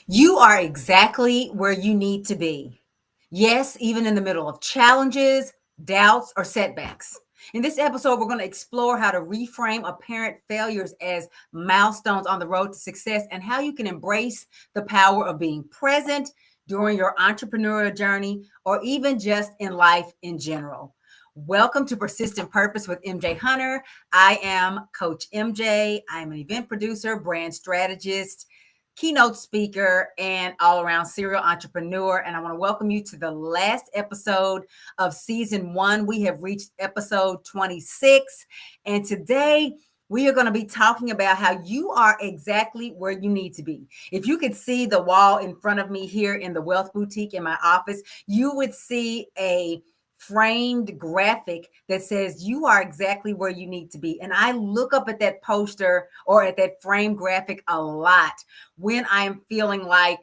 You are exactly where you need to be. Yes, even in the middle of challenges, doubts, or setbacks. In this episode, we're going to explore how to reframe apparent failures as milestones on the road to success and how you can embrace the power of being present during your entrepreneurial journey or even just in life in general. Welcome to Persistent Purpose with MJ Hunter. I am Coach MJ. I'm an event producer, brand strategist, keynote speaker, and all around serial entrepreneur. And I want to welcome you to the last episode of season 1. We have reached episode 26. And today we are going to be talking about how you are exactly where you need to be. If you could see the wall in front of me here in the Wealth Boutique in my office, you would see a framed graphic that says you are exactly where you need to be. And I look up at that poster or at that frame graphic a lot when I am feeling like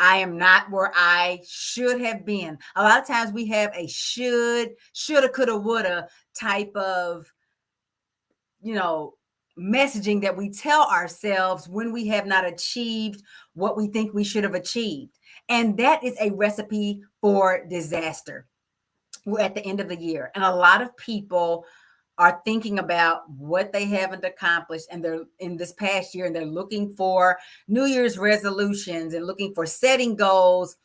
I am not where I should have been. A lot of times we have a shoulda, coulda, woulda type of, messaging that we tell ourselves when we have not achieved what we think we should have achieved. And that is a recipe for disaster. We're at the end of the year, and a lot of people are thinking about what they haven't accomplished and they're in this past year, and they're looking for New Year's resolutions and looking for setting goals.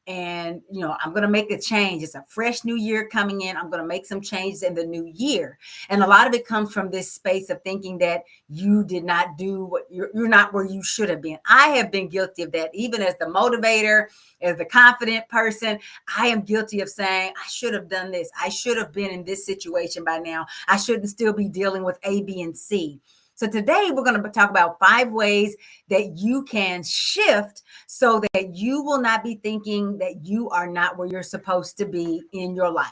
And I'm going to make a change. It's a fresh new year coming in. I'm going to make some changes in the new year. And a lot of it comes from this space of thinking that you did not do what you're not where you should have been. I have been guilty of that, even as the motivator, as the confident person. I am guilty of saying, I should have done this. I should have been in this situation by now. I shouldn't still be dealing with A, B, and C. So today we're going to talk about 5 ways that you can shift so that you will not be thinking that you are not where you're supposed to be in your life.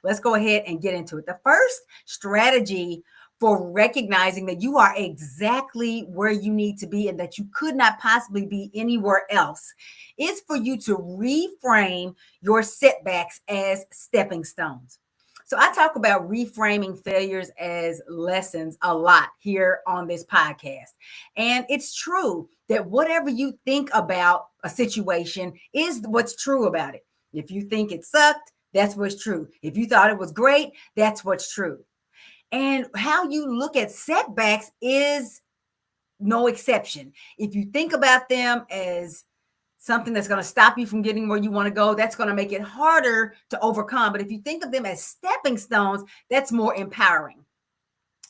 Let's go ahead and get into it. The first strategy for recognizing that you are exactly where you need to be and that you could not possibly be anywhere else is for you to reframe your setbacks as stepping stones. So I talk about reframing failures as lessons a lot here on this podcast. And it's true that whatever you think about a situation is what's true about it. If you think it sucked, that's what's true. If you thought it was great, that's what's true. And how you look at setbacks is no exception. If you think about them as something that's going to stop you from getting where you want to go, that's going to make it harder to overcome. But if you think of them as stepping stones, that's more empowering.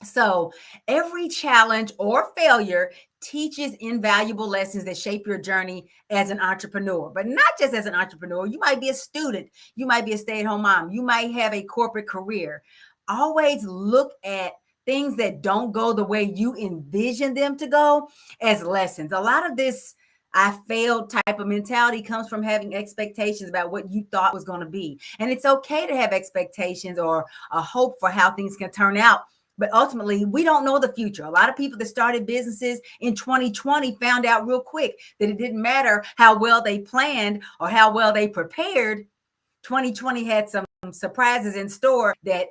So every challenge or failure teaches invaluable lessons that shape your journey as an entrepreneur, but not just as an entrepreneur. You might be a student. You might be a stay-at-home mom. You might have a corporate career. Always look at things that don't go the way you envision them to go as lessons. A lot of this I failed type of mentality comes from having expectations about what you thought was going to be. And it's okay to have expectations or a hope for how things can turn out. But ultimately, we don't know the future. A lot of people that started businesses in 2020 found out real quick that it didn't matter how well they planned or how well they prepared. 2020 had some surprises in store that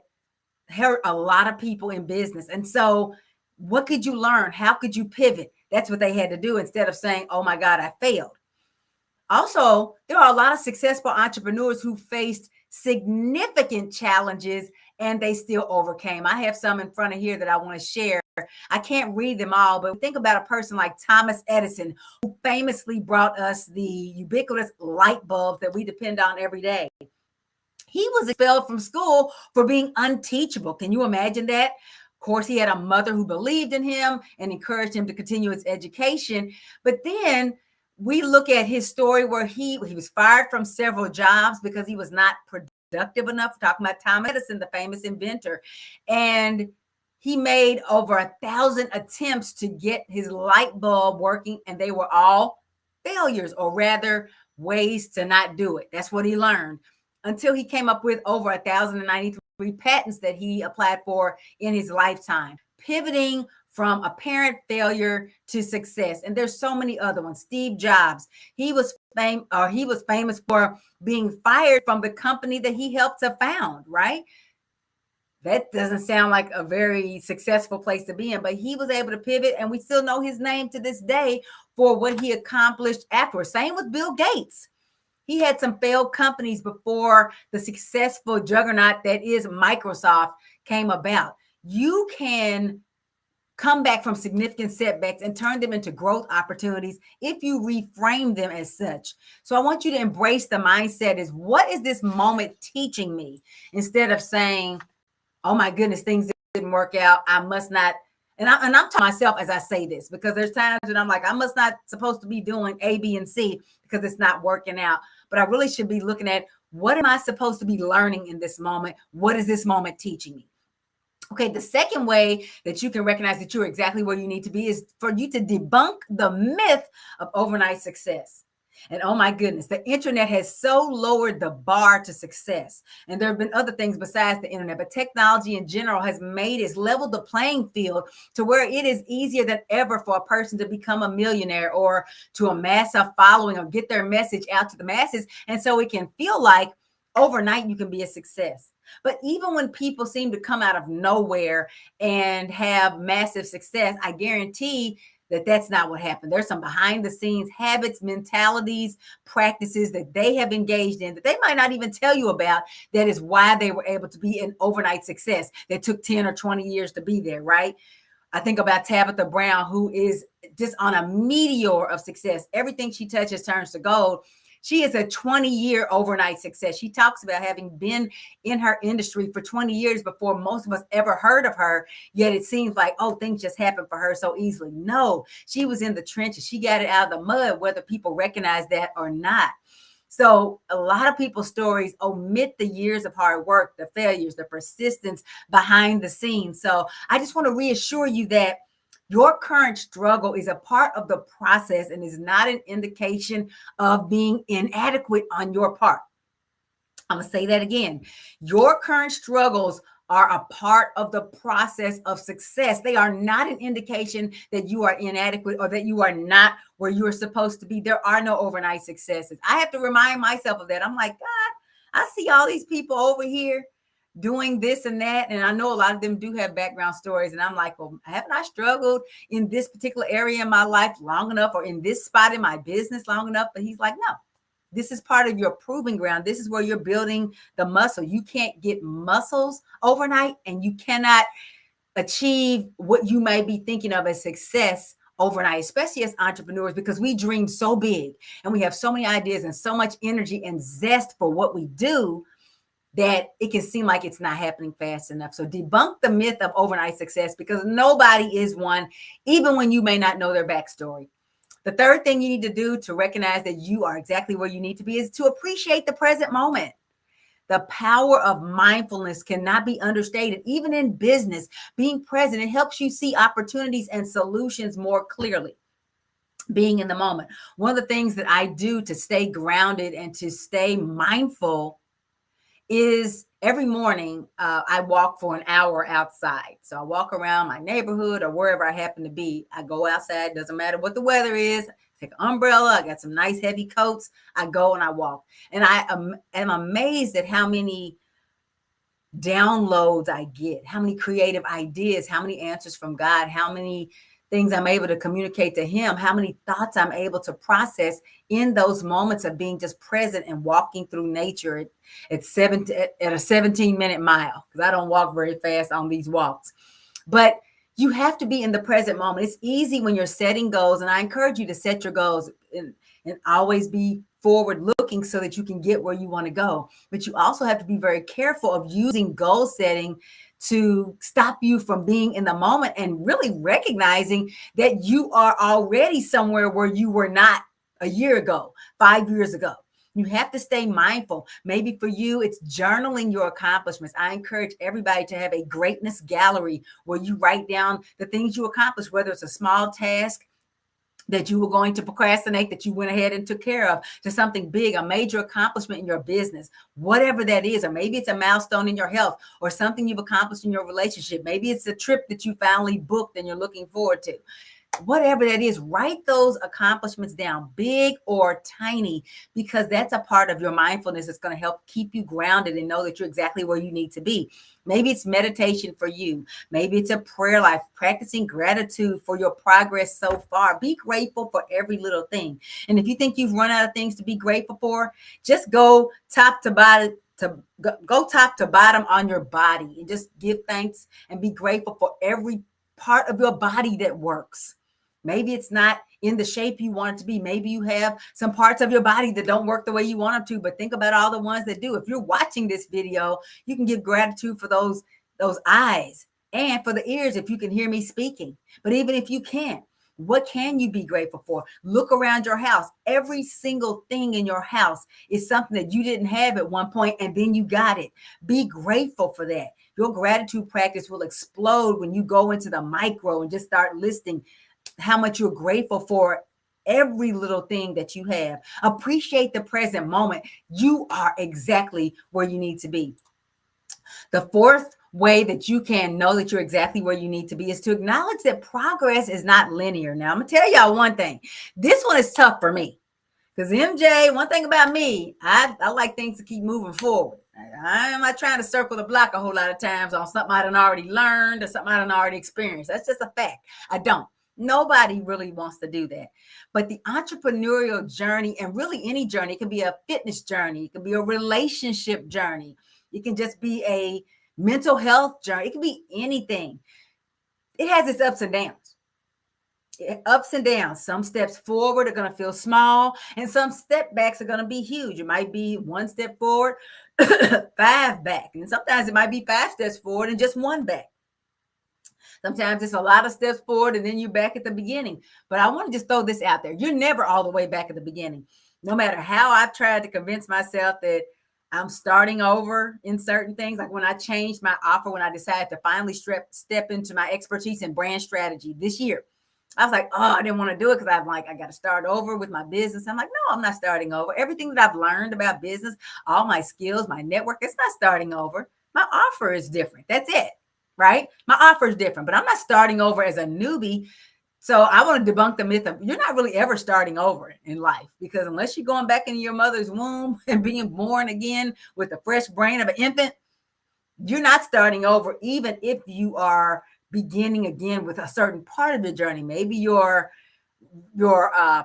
hurt a lot of people in business. And so what could you learn? How could you pivot? That's what they had to do instead of saying, oh my God, I failed. Also, there are a lot of successful entrepreneurs who faced significant challenges and they still overcame. I have some in front of here that I want to share. I can't read them all, but think about a person like Thomas Edison, who famously brought us the ubiquitous light bulbs that we depend on every day. He was expelled from school for being unteachable. Can you imagine that? Of course, he had a mother who believed in him and encouraged him to continue his education. But then we look at his story where he was fired from several jobs because he was not productive enough. We're talking about Thomas Edison, the famous inventor. And he made over 1,000 attempts to get his light bulb working, and they were all failures, or rather ways to not do it. That's what he learned until he came up with over 1,093 patents that he applied for in his lifetime, pivoting from apparent failure to success. And there's so many other ones. Steve Jobs, he was famous for being fired from the company that he helped to found, right? That doesn't sound like a very successful place to be in, but he was able to pivot, and we still know his name to this day for what he accomplished afterwards. Same with Bill Gates. He had some failed companies before the successful juggernaut that is Microsoft came about. You can come back from significant setbacks and turn them into growth opportunities if you reframe them as such. So I want you to embrace the mindset is, what is this moment teaching me? Instead of saying, oh my goodness, things didn't work out, I must not. And I'm talking myself as I say this, because there's times when I'm like, I must not supposed to be doing A, B, and C because it's not working out. But I really should be looking at, what am I supposed to be learning in this moment? What is this moment teaching me? Okay, the second way that you can recognize that you're exactly where you need to be is for you to debunk the myth of overnight success. And oh my goodness, the internet has so lowered the bar to success. And there have been other things besides the internet, but technology in general has leveled the playing field to where it is easier than ever for a person to become a millionaire or to amass a following or get their message out to the masses. And so it can feel like overnight you can be a success. But even when people seem to come out of nowhere and have massive success, I guarantee that that's not what happened. There's some behind the scenes habits, mentalities, practices that they have engaged in that they might not even tell you about. That is why they were able to be an overnight success that took 10 or 20 years to be there, right? I think about Tabitha Brown, who is just on a meteor of success. Everything she touches turns to gold. She is a 20-year overnight success. She talks about having been in her industry for 20 years before most of us ever heard of her. Yet it seems like, oh, things just happen for her so easily. No, she was in the trenches. She got it out of the mud, whether people recognize that or not. So a lot of people's stories omit the years of hard work, the failures, the persistence behind the scenes. So I just want to reassure you that your current struggle is a part of the process and is not an indication of being inadequate on your part. I'm going to say that again. Your current struggles are a part of the process of success. They are not an indication that you are inadequate or that you are not where you are supposed to be. There are no overnight successes. I have to remind myself of that. I'm like, God, I see all these people over here doing this and that. And I know a lot of them do have background stories. And I'm like, well, haven't I struggled in this particular area in my life long enough, or in this spot in my business long enough? But he's like, no, this is part of your proving ground. This is where you're building the muscle. You can't get muscles overnight, and you cannot achieve what you may be thinking of as success overnight, especially as entrepreneurs, because we dream so big and we have so many ideas and so much energy and zest for what we do that it can seem like it's not happening fast enough. So debunk the myth of overnight success, because nobody is one, even when you may not know their backstory. The third thing you need to do to recognize that you are exactly where you need to be is to appreciate the present moment. The power of mindfulness cannot be understated. Even in business, being present, it helps you see opportunities and solutions more clearly. Being in the moment. One of the things that I do to stay grounded and to stay mindful is every morning I walk for an hour outside. So I walk around my neighborhood or wherever I happen to be. I go outside, doesn't matter what the weather is. Take an umbrella, I got some nice heavy coats. I go and I walk. And I am amazed at how many downloads I get, how many creative ideas, how many answers from God, how many things I'm able to communicate to him, how many thoughts I'm able to process in those moments of being just present and walking through nature at a 17-minute mile, because I don't walk very fast on these walks. But you have to be in the present moment. It's easy when you're setting goals, and I encourage you to set your goals and always be forward looking so that you can get where you want to go. But you also have to be very careful of using goal setting to stop you from being in the moment and really recognizing that you are already somewhere where you were not a year ago, 5 years ago. You have to stay mindful. Maybe for you, it's journaling your accomplishments. I encourage everybody to have a greatness gallery where you write down the things you accomplished, whether it's a small task that you were going to procrastinate, that you went ahead and took care of, to something big, a major accomplishment in your business, whatever that is. Or maybe it's a milestone in your health, or something you've accomplished in your relationship. Maybe it's a trip that you finally booked and you're looking forward to. whatever that is, write those accomplishments down, big or tiny, because that's a part of your mindfulness that's going to help keep you grounded and know that you're exactly where you need to be. Maybe it's meditation for you. Maybe it's a prayer life, practicing gratitude for your progress so far. Be grateful for every little thing. And if you think you've run out of things to be grateful for, just go top to bottom. Go top to bottom on your body and just give thanks and be grateful for every part of your body that works. Maybe it's not in the shape you want it to be. Maybe you have some parts of your body that don't work the way you want them to, but think about all the ones that do. If you're watching this video, you can give gratitude for those eyes and for the ears if you can hear me speaking. But even if you can't, what can you be grateful for? Look around your house. Every single thing in your house is something that you didn't have at one point and then you got it. Be grateful for that. Your gratitude practice will explode when you go into the micro and just start listing how much you're grateful for every little thing that you have. Appreciate the present moment. You are exactly where you need to be. The fourth way that you can know that you're exactly where you need to be is to acknowledge that progress is not linear. Now, I'm going to tell y'all one thing. This one is tough for me because MJ, one thing about me, I like things to keep moving forward. I'm not trying to circle the block a whole lot of times on something I done already learned or something I done already experienced. That's just a fact. I don't. Nobody really wants to do that. But the entrepreneurial journey, and really any journey, it can be a fitness journey, it can be a relationship journey, it can just be a mental health journey, it can be anything. It has its ups and downs. Ups and downs. Some steps forward are going to feel small, and some step backs are going to be huge. It might be one step forward, five back, and sometimes it might be 5 steps forward and just one back. Sometimes it's a lot of steps forward and then you're back at the beginning. But I want to just throw this out there. You're never all the way back at the beginning. No matter how I've tried to convince myself that I'm starting over in certain things, like when I changed my offer, when I decided to finally step into my expertise in brand strategy this year, I was like, oh, I didn't want to do it because I'm like, I got to start over with my business. I'm like, no, I'm not starting over. Everything that I've learned about business, all my skills, my network, it's not starting over. My offer is different. That's it. Right? My offer is different, but I'm not starting over as a newbie. So I want to debunk the myth of you're not really ever starting over in life, because unless you're going back into your mother's womb and being born again with the fresh brain of an infant, you're not starting over, even if you are beginning again with a certain part of the journey. Maybe your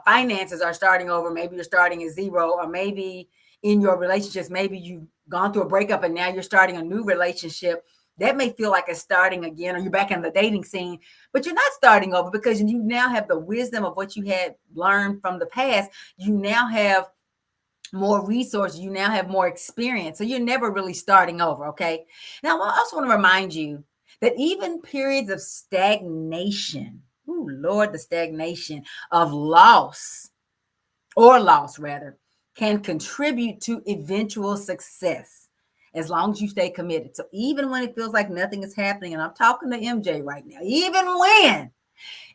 finances are starting over. Maybe you're starting at zero, or maybe in your relationships, maybe you've gone through a breakup and now you're starting a new relationship. That may feel like it's starting again, or you're back in the dating scene, but you're not starting over because you now have the wisdom of what you had learned from the past. You now have more resources. You now have more experience. So you're never really starting over. Okay. Now, I also want to remind you that even periods of stagnation, the stagnation of loss rather, can contribute to eventual success, as long as you stay committed. So even when it feels like nothing is happening, and I'm talking to MJ right now, even when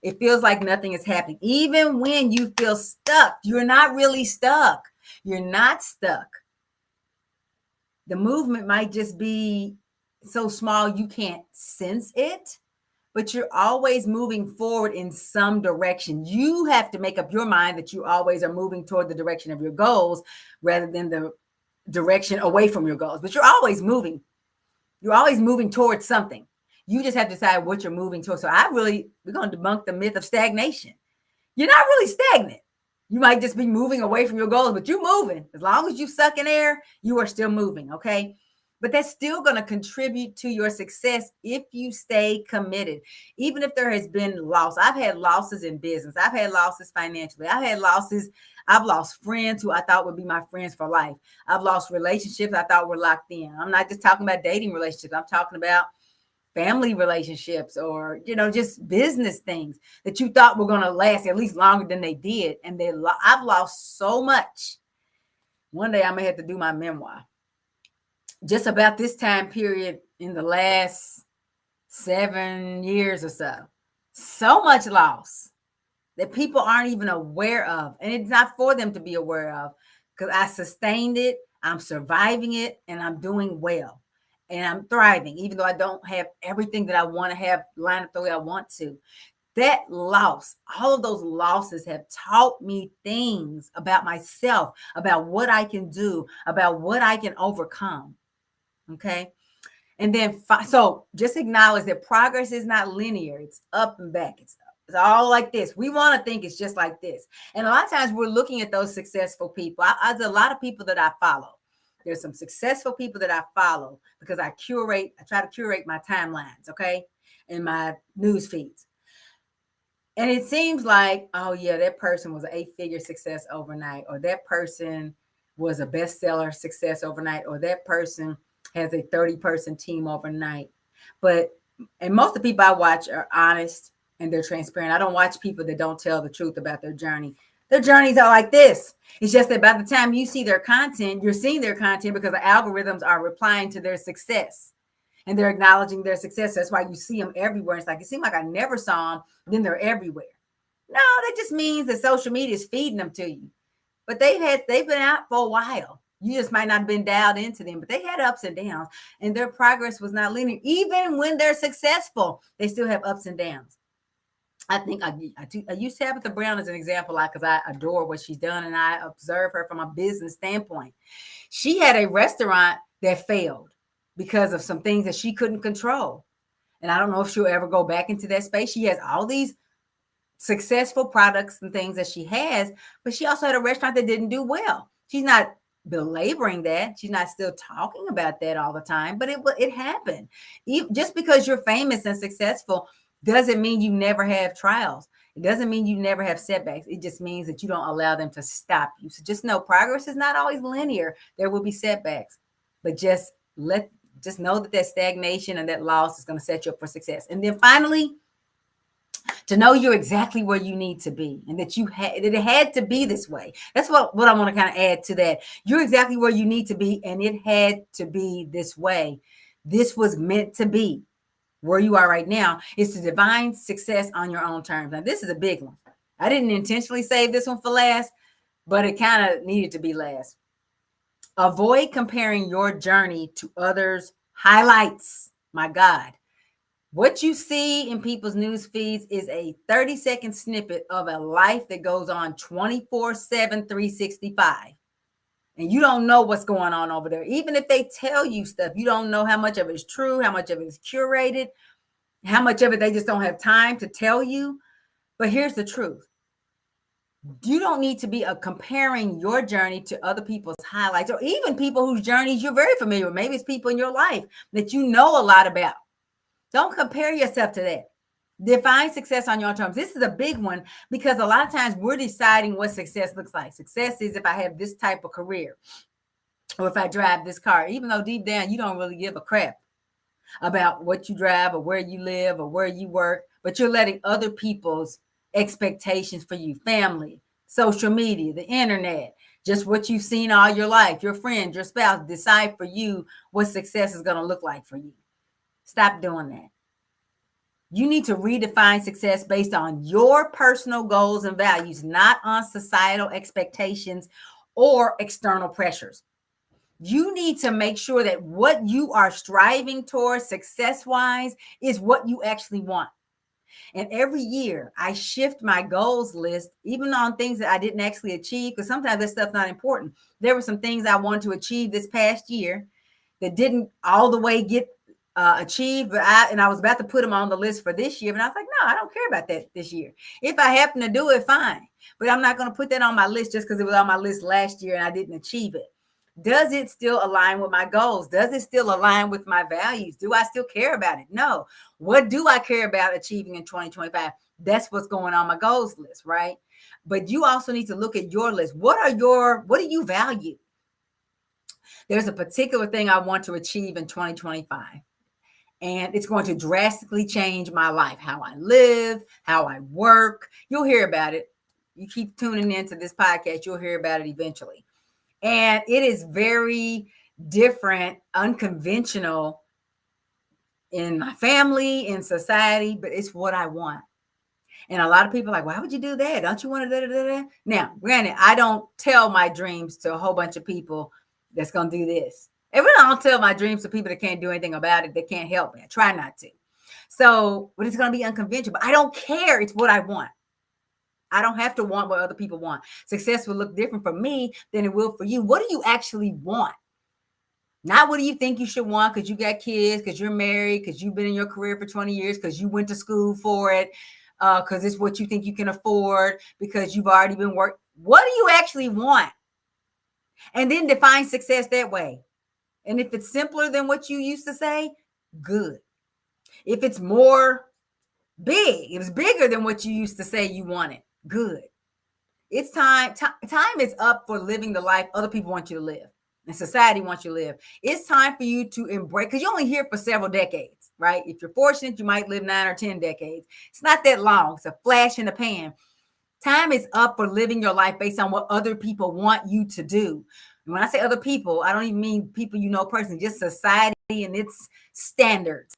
it feels like nothing is happening, even when you feel stuck, you're not really stuck. You're not stuck. The movement might just be so small you can't sense it, but you're always moving forward in some direction. You have to make up your mind that you always are moving toward the direction of your goals rather than the direction away from your goals. But you're always moving. You're always moving towards something. You just have to decide what you're moving towards. So we're going to debunk the myth of stagnation. You're not really stagnant. You might just be moving away from your goals, but you're moving. As long as you suck in air, you are still moving, okay? But that's still going to contribute to your success if you stay committed. Even if there has been loss. I've had losses in business. I've had losses financially. I've lost friends who I thought would be my friends for life. I've lost relationships I thought were locked in. I'm not just talking about dating relationships. I'm talking about family relationships, or, just business things that you thought were going to last at least longer than they did. And I've lost so much. One day I'm going to have to do my memoir. Just about this time period in the last 7 years or so much loss that people aren't even aware of. And it's not for them to be aware of, because I sustained it, I'm surviving it, and I'm doing well. And I'm thriving, even though I don't have everything that I want to have lined up the way I want to. That loss, all of those losses have taught me things about myself, about what I can do, about what I can overcome. Okay. And then, so just acknowledge that progress is not linear. It's up and back. It's all like this. We want to think it's just like this. And a lot of times we're looking at those successful people. There's a lot of people that I follow. There's some successful people that I follow because I try to curate my timelines, okay, in my news feeds. And it seems like, oh yeah, that person was an 8-figure success overnight, or that person was a bestseller success overnight, or that person has a 30-person team overnight. And most of the people I watch are honest and they're transparent. I don't watch people that don't tell the truth about their journey. Their journeys are like this. It's just that by the time you see their content, you're seeing their content because the algorithms are replying to their success and they're acknowledging their success. That's why you see them everywhere. It's like, it seemed like I never saw them. Then they're everywhere. No, that just means that social media is feeding them to you. But they've been out for a while. You just might not have been dialed into them, but they had ups and downs, and their progress was not linear. Even when they're successful, they still have ups and downs. I think I use Tabitha Brown as an example, because I adore what she's done, and I observe her from a business standpoint. She had a restaurant that failed because of some things that she couldn't control. And I don't know if she'll ever go back into that space. She has all these successful products and things that she has, but she also had a restaurant that didn't do well. She's not belaboring that. She's not still talking about that all the time, but it happened. Just because you're famous and successful doesn't mean you never have trials. It doesn't mean you never have setbacks. It just means that you don't allow them to stop you. So just know progress is not always linear. There will be setbacks, but just know that stagnation and that loss is going to set you up for success. And then finally, to know you're exactly where you need to be, and that it had to be this way. That's what I want to kind of add to that. You're exactly where you need to be, and it had to be this way. This was meant to be. Where you are right now is to define success on your own terms. Now, this is a big one. I didn't intentionally save this one for last, but it kind of needed to be last. Avoid comparing your journey to others' highlights. My God. What you see in people's news feeds is a 30-second snippet of a life that goes on 24/7, 365. And you don't know what's going on over there. Even if they tell you stuff, you don't know how much of it is true, how much of it is curated, how much of it they just don't have time to tell you. But here's the truth. You don't need to be comparing your journey to other people's highlights, or even people whose journeys you're very familiar with. Maybe it's people in your life that you know a lot about. Don't compare yourself to that. Define success on your own terms. This is a big one because a lot of times we're deciding what success looks like. Success is if I have this type of career, or if I drive this car, even though deep down you don't really give a crap about what you drive or where you live or where you work, but you're letting other people's expectations for you, family, social media, the internet, just what you've seen all your life, your friends, your spouse, decide for you what success is going to look like for you. Stop doing that. You need to redefine success based on your personal goals and values, not on societal expectations or external pressures. You need to make sure that what you are striving towards success-wise is what you actually want. And every year I shift my goals list, even on things that I didn't actually achieve, because sometimes that stuff's not important. There were some things I wanted to achieve this past year that didn't all the way get achieved, but I was about to put them on the list for this year, but I was like, no, I don't care about that this year. If I happen to do it, fine, but I'm not going to put that on my list just because it was on my list last year and I didn't achieve it. Does it still align with my goals? Does it still align with my values? Do I still care about it? No. What do I care about achieving in 2025? That's what's going on my goals list, right? But you also need to look at your list. What do you value? There's a particular thing I want to achieve in 2025. And it's going to drastically change my life, how I live, how I work. You'll hear about it. You keep tuning into this podcast, you'll hear about it eventually. And it is very different, unconventional in my family, in society, but it's what I want. And a lot of people are like, why would you do that? Don't you want to? Now, granted, I don't tell my dreams to a whole bunch of people that's going to do this. And I don't tell my dreams to people that can't do anything about it, that can't help me. I try not to. So, but it's going to be unconventional. But I don't care. It's what I want. I don't have to want what other people want. Success will look different for me than it will for you. What do you actually want? Not what do you think you should want because you got kids, because you're married, because you've been in your career for 20 years, because you went to school for it, because it's what you think you can afford, because you've already been working. What do you actually want? And then define success that way. And if it's simpler than what you used to say, good. If it's more big, it was bigger than what you used to say you wanted, good. It's time. Time is up for living the life other people want you to live and society wants you to live. It's time for you to embrace, because you're only here for several decades, right? If you're fortunate, you might live 9 or 10 decades. It's not that long. It's a flash in the pan. Time is up for living your life based on what other people want you to do. And when I say other people, I don't even mean people you know personally, just society and its standards.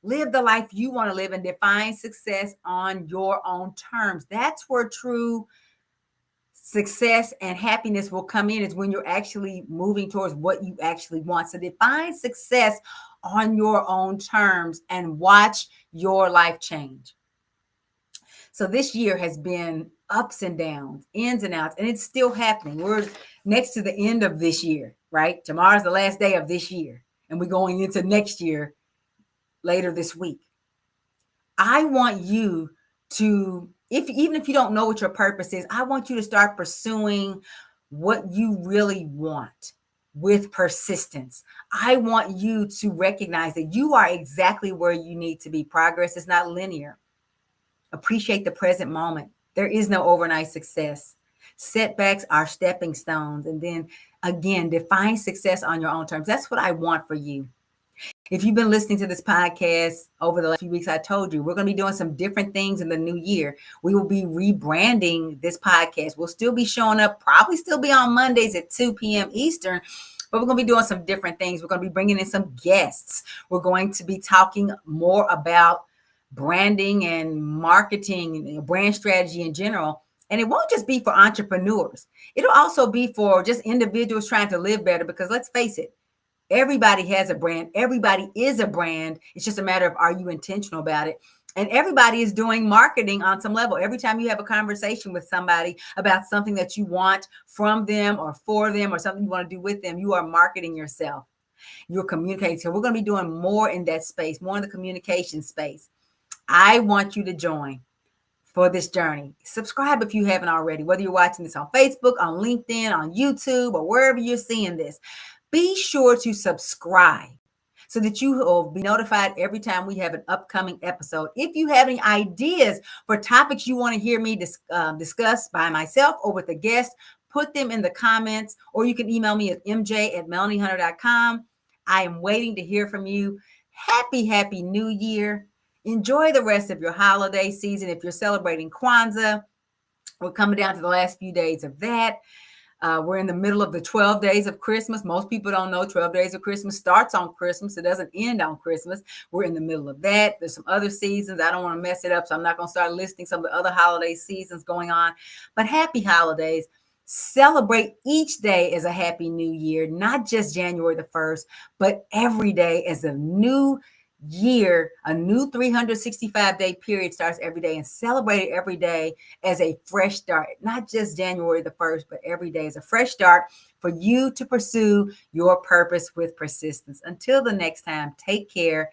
Live the life you want to live and define success on your own terms. That's where true success and happiness will come in, is when you're actually moving towards what you actually want. So define success on your own terms and watch your life change. So this year has been ups and downs, ins and outs, and it's still happening. We're next to the end of this year, right? Tomorrow's the last day of this year, and we're going into next year later this week. I want you to, even if you don't know what your purpose is, I want you to start pursuing what you really want with persistence. I want you to recognize that you are exactly where you need to be. Progress is not linear. Appreciate the present moment. There is no overnight success. Setbacks are stepping stones. And then again, define success on your own terms. That's what I want for you. If you've been listening to this podcast over the last few weeks, I told you we're going to be doing some different things in the new year. We will be rebranding this podcast. We'll still be showing up, probably still be on Mondays at 2 p.m. Eastern, but we're going to be doing some different things. We're going to be bringing in some guests. We're going to be talking more about branding and marketing and brand strategy in general. And it won't just be for entrepreneurs. It'll also be for just individuals trying to live better, because let's face it, everybody has a brand. Everybody is a brand. It's just a matter of, are you intentional about it? And everybody is doing marketing on some level. Every time you have a conversation with somebody about something that you want from them or for them or something you want to do with them, you are marketing yourself. You're communicating. So we're going to be doing more in that space, more in the communication space. I want you to join for this journey. Subscribe if you haven't already, whether you're watching this on Facebook, on LinkedIn, on YouTube, or wherever you're seeing this. Be sure to subscribe so that you will be notified every time we have an upcoming episode. If you have any ideas for topics you want to hear me discuss by myself or with a guest, put them in the comments, or you can email me at mj@melaniehunter.com. I am waiting to hear from you. Happy New Year. Enjoy the rest of your holiday season. If you're celebrating Kwanzaa, we're coming down to the last few days of that. We're in the middle of the 12 days of Christmas. Most people don't know 12 days of Christmas starts on Christmas. It doesn't end on Christmas. We're in the middle of that. There's some other seasons. I don't want to mess it up, so I'm not going to start listing some of the other holiday seasons going on. But happy holidays. Celebrate each day as a happy new year, not just January the 1st, but every day as a new year. A new 365-day period starts every day, and celebrate every day as a fresh start, not just January the 1st, but every day is a fresh start for you to pursue your purpose with persistence. Until the next time, take care